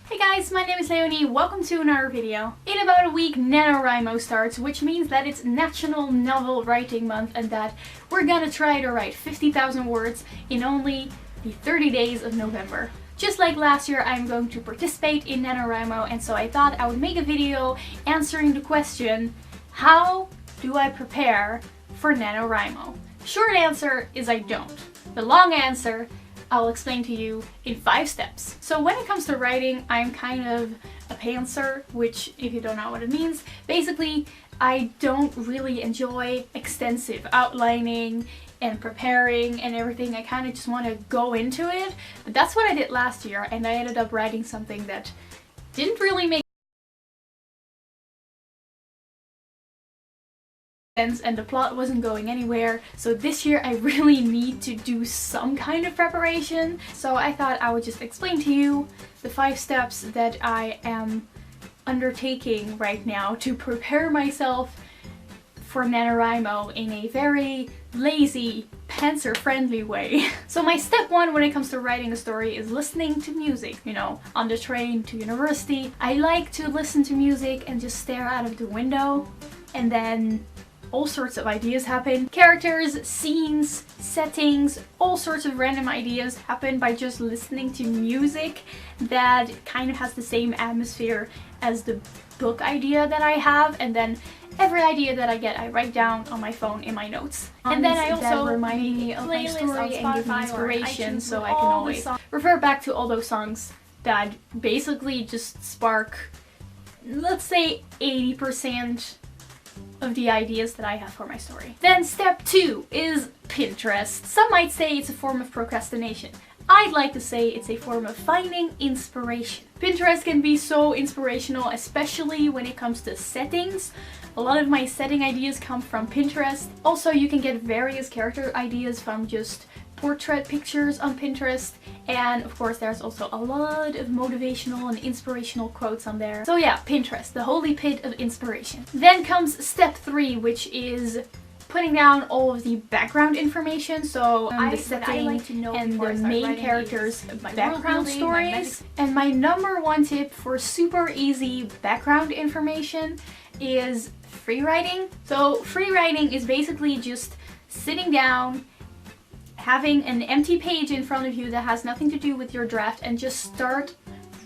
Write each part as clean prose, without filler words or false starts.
Hey guys, my name is Leonie, welcome to another video. In about a week, NaNoWriMo starts, which means that it's National Novel Writing Month and that we're gonna try to write 50,000 words in only the 30 days of November. Just like last year, I'm going to participate in NaNoWriMo, and so I thought I would make a video answering the question, how do I prepare for NaNoWriMo? Short answer is I don't. The long answer, I'll explain to you in 5 steps. So when it comes to writing, I'm kind of a pantser, which if you don't know what it means, basically I don't really enjoy extensive outlining and preparing and everything. I kind of just want to go into it. But that's what I did last year, and I ended up writing something that didn't really make sense and the plot wasn't going anywhere. So this year I really need to do some kind of preparation. So I thought I would just explain to you the 5 steps that I am undertaking right now to prepare myself for NaNoWriMo in a very lazy, pantser-friendly way. So my step 1 when it comes to writing a story is listening to music. You know, on the train to university, I like to listen to music and just stare out of the window, and then all sorts of ideas happen. Characters, scenes, settings, all sorts of random ideas happen by just listening to music that kind of has the same atmosphere as the book idea that I have, and then every idea that I get I write down on my phone in my notes. And then I also remind me of my story and give me inspiration, so I can always refer back to all those songs that basically just spark, let's say, 80% of the ideas that I have for my story. Then step 2 is Pinterest. Some might say it's a form of procrastination. I'd like to say it's a form of finding inspiration. Pinterest can be so inspirational, especially when it comes to settings. A lot of my setting ideas come from Pinterest. Also, you can get various character ideas from just portrait pictures on Pinterest, and of course there's also a lot of motivational and inspirational quotes on there. So yeah, Pinterest, the holy pit of inspiration. Then comes step 3, which is putting down all of the background information, so the setting and the main characters' background stories. And my number 1 tip for super easy background information is free writing. So free writing is basically just sitting down, having an empty page in front of you that has nothing to do with your draft, and just start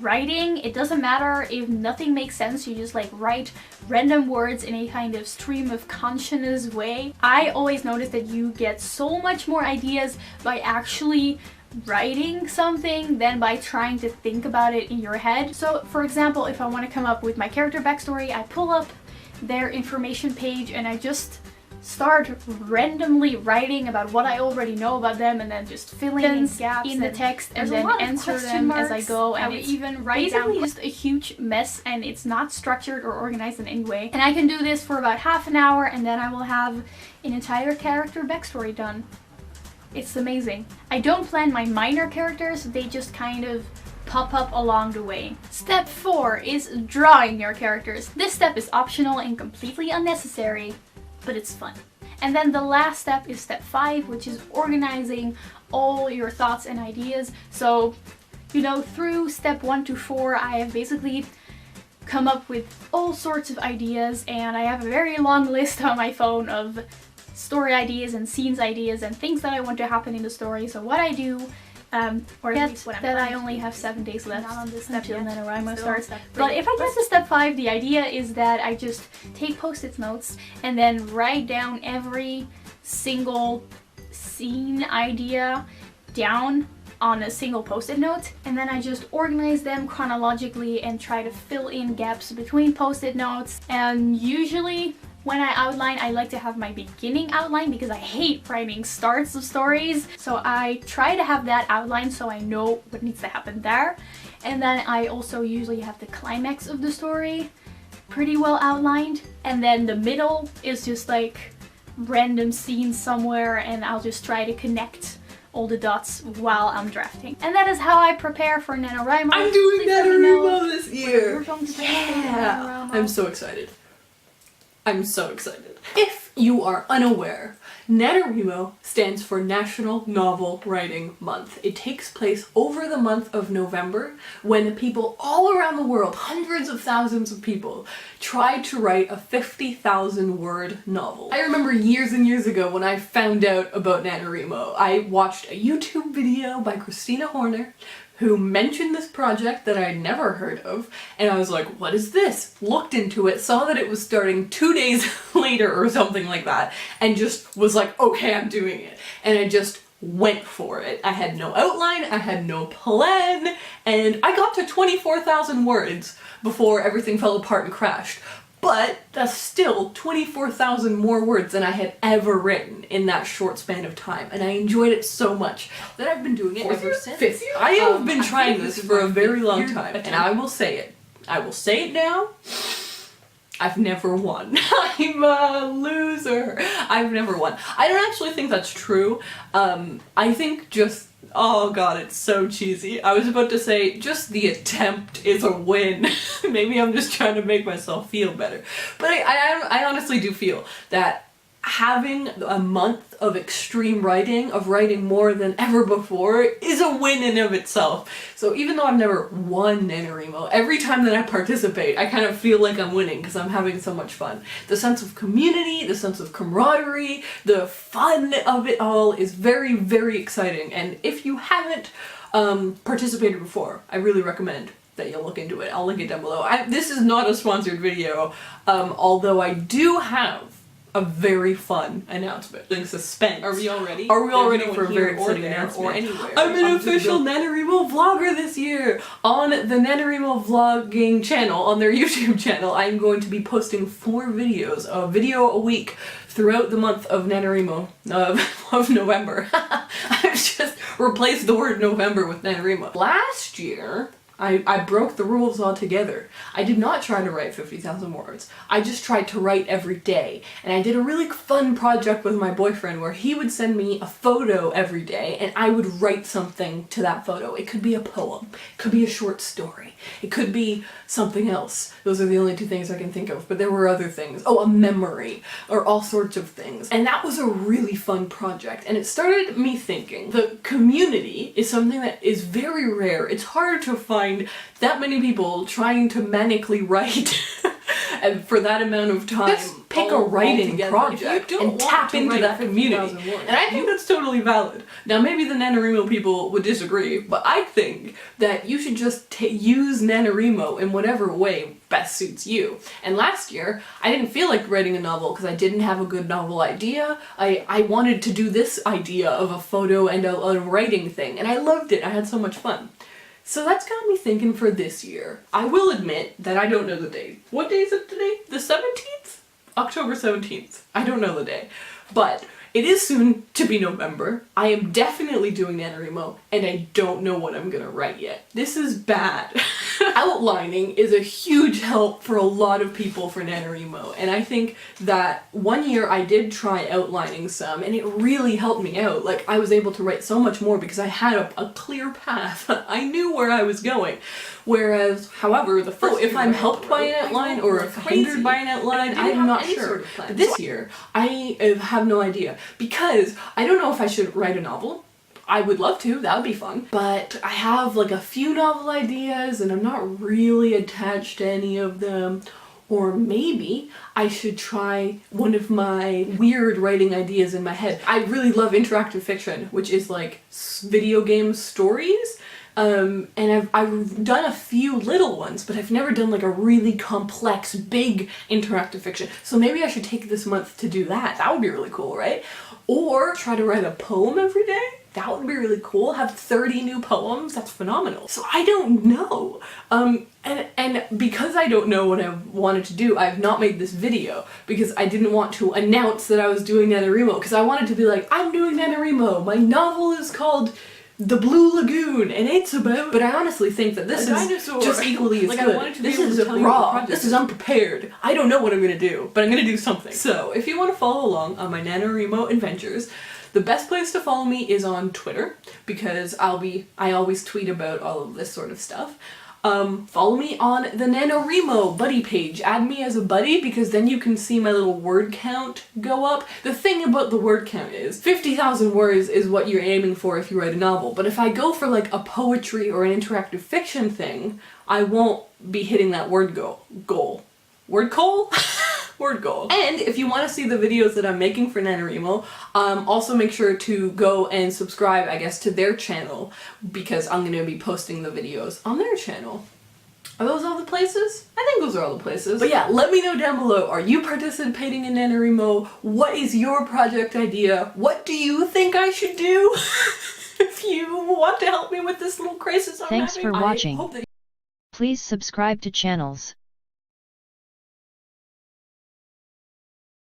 writing. It doesn't matter if nothing makes sense, you just like write random words in a kind of stream of consciousness way. I always notice that you get so much more ideas by actually writing something than by trying to think about it in your head. So for example, if I want to come up with my character backstory, I pull up their information page and I just start randomly writing about what I already know about them, and then just filling in gaps in the text and then answer them as I go. And it's even basically just a huge mess, and it's not structured or organized in any way. And I can do this for about half an hour, and then I will have an entire character backstory done. It's amazing. I don't plan my minor characters, they just kind of pop up along the way. Step 4 is drawing your characters. This step is optional and completely unnecessary, but it's fun. And then the last step is step 5, which is organizing all your thoughts and ideas. So, you know, through step 1 to 4, I have basically come up with all sorts of ideas, and I have a very long list on my phone of story ideas and scenes ideas and things that I want to happen in the story. So what I do, or at least what I only have 7 days left until NaNoWriMo starts. But if I get to step 5, the idea is that I just take post-it notes and then write down every single scene idea down on a single post-it note, and then I just organize them chronologically and try to fill in gaps between post-it notes. And usually when I outline, I like to have my beginning outline because I hate writing starts of stories. So I try to have that outline so I know what needs to happen there. And then I also usually have the climax of the story pretty well outlined. And then the middle is just like random scenes somewhere, and I'll just try to connect all the dots while I'm drafting. And that is how I prepare for NaNoWriMo. I'm doing NaNoWriMo this year! You're going to yeah! I'm so excited. I'm so excited. If you are unaware, NaNoWriMo stands for National Novel Writing Month. It takes place over the month of November when people all around the world, hundreds of thousands of people, try to write a 50,000 word novel. I remember years and years ago when I found out about NaNoWriMo, I watched a YouTube video by Christina Horner who mentioned this project that I'd never heard of, and I was like, what is this? Looked into it, saw that it was starting 2 days later or something like that, and just was like, okay, I'm doing it. And I just went for it. I had no outline, I had no plan, and I got to 24,000 words before everything fell apart and crashed. But that's still 24,000 more words than I had ever written in that short span of time, and I enjoyed it so much that I've been doing it ever since. Fifth year? I have been trying this for a very long time, and I will say it. I will say it now. I've never won. I'm a loser. I've never won. I don't actually think that's true. I think just, oh god, it's so cheesy. I was about to say, just the attempt is a win. Maybe I'm just trying to make myself feel better. But I honestly do feel that having a month of extreme writing, of writing more than ever before, is a win in of itself. So even though I've never won NaNoWriMo, every time that I participate, I kind of feel like I'm winning because I'm having so much fun. The sense of community, the sense of camaraderie, the fun of it all is very, very exciting. And if you haven't participated before, I really recommend that you'll look into it. I'll link it down below. This is not a sponsored video, although I do have a very fun announcement. In suspense. Are we all ready? Are we all ready for a very exciting announcement? Or anywhere. I'm an official NaNoWriMo vlogger this year! On the NaNoWriMo vlogging channel, on their YouTube channel, I'm going to be posting 4 videos, a video a week, throughout the month of NaNoWriMo, of November. I've just replaced the word November with NaNoWriMo. Last year, I broke the rules altogether. I did not try to write 50,000 words. I just tried to write every day. And I did a really fun project with my boyfriend where he would send me a photo every day and I would write something to that photo. It could be a poem. It could be a short story. It could be something else. Those are the only 2 things I can think of, but there were other things. Oh, a memory, or all sorts of things. And that was a really fun project, and it started me thinking, the community is something that is very rare. It's hard to find that many people trying to manically write and for that amount of time. Just pick a writing project and tap into that community. And I think that's totally valid. Now maybe the NaNoWriMo people would disagree, but I think that you should just use NaNoWriMo in whatever way best suits you. And last year, I didn't feel like writing a novel because I didn't have a good novel idea. I wanted to do this idea of a photo and a writing thing, and I loved it. I had so much fun. So that's got me thinking for this year. I will admit that I don't know the date. What day is it today? The 17th? October 17th. I don't know the day. But it is soon to be November. I am definitely doing NaNoWriMo, and I don't know what I'm gonna write yet. This is bad. Outlining is a huge help for a lot of people for NaNoWriMo, and I think that one year I did try outlining some, and it really helped me out. Like, I was able to write so much more because I had a clear path. I knew where I was going. Whereas, however, the first if I'm helped by an outline or if hindered by an outline, I'm not sure. But this year, I have no idea. Because I don't know if I should write a novel. I would love to, that would be fun. But I have like a few novel ideas and I'm not really attached to any of them. Or maybe I should try one of my weird writing ideas in my head. I really love interactive fiction, which is like video game stories. And I've done a few little ones, but I've never done like a really complex, big interactive fiction. So maybe I should take this month to do that. That would be really cool, right? Or try to write a poem every day. That would be really cool. Have 30 new poems. That's phenomenal. So I don't know. And because I don't know what I wanted to do, I've not made this video because I didn't want to announce that I was doing NaNoWriMo, because I wanted to be like, I'm doing NaNoWriMo. My novel is called The Blue Lagoon, and it's about— but I honestly think that this is just equally as good. This is raw. This is unprepared. I don't know what I'm gonna do, but I'm gonna do something. So, if you want to follow along on my NaNoWriMo adventures, the best place to follow me is on Twitter, because I always tweet about all of this sort of stuff. Follow me on the NaNoWriMo buddy page. Add me as a buddy because then you can see my little word count go up. The thing about the word count is 50,000 words is what you're aiming for if you write a novel. But if I go for like a poetry or an interactive fiction thing, I won't be hitting that word goal. Word goal? Word goal. And if you want to see the videos that I'm making for NaNoWriMo, also make sure to go and subscribe, I guess, to their channel because I'm going to be posting the videos on their channel. Are those all the places? I think those are all the places. But yeah, let me know down below, are you participating in NaNoWriMo? What is your project idea? What do you think I should do? If you want to help me with this little crisis I'm Thanks having, for watching. I hope that Please subscribe to channels.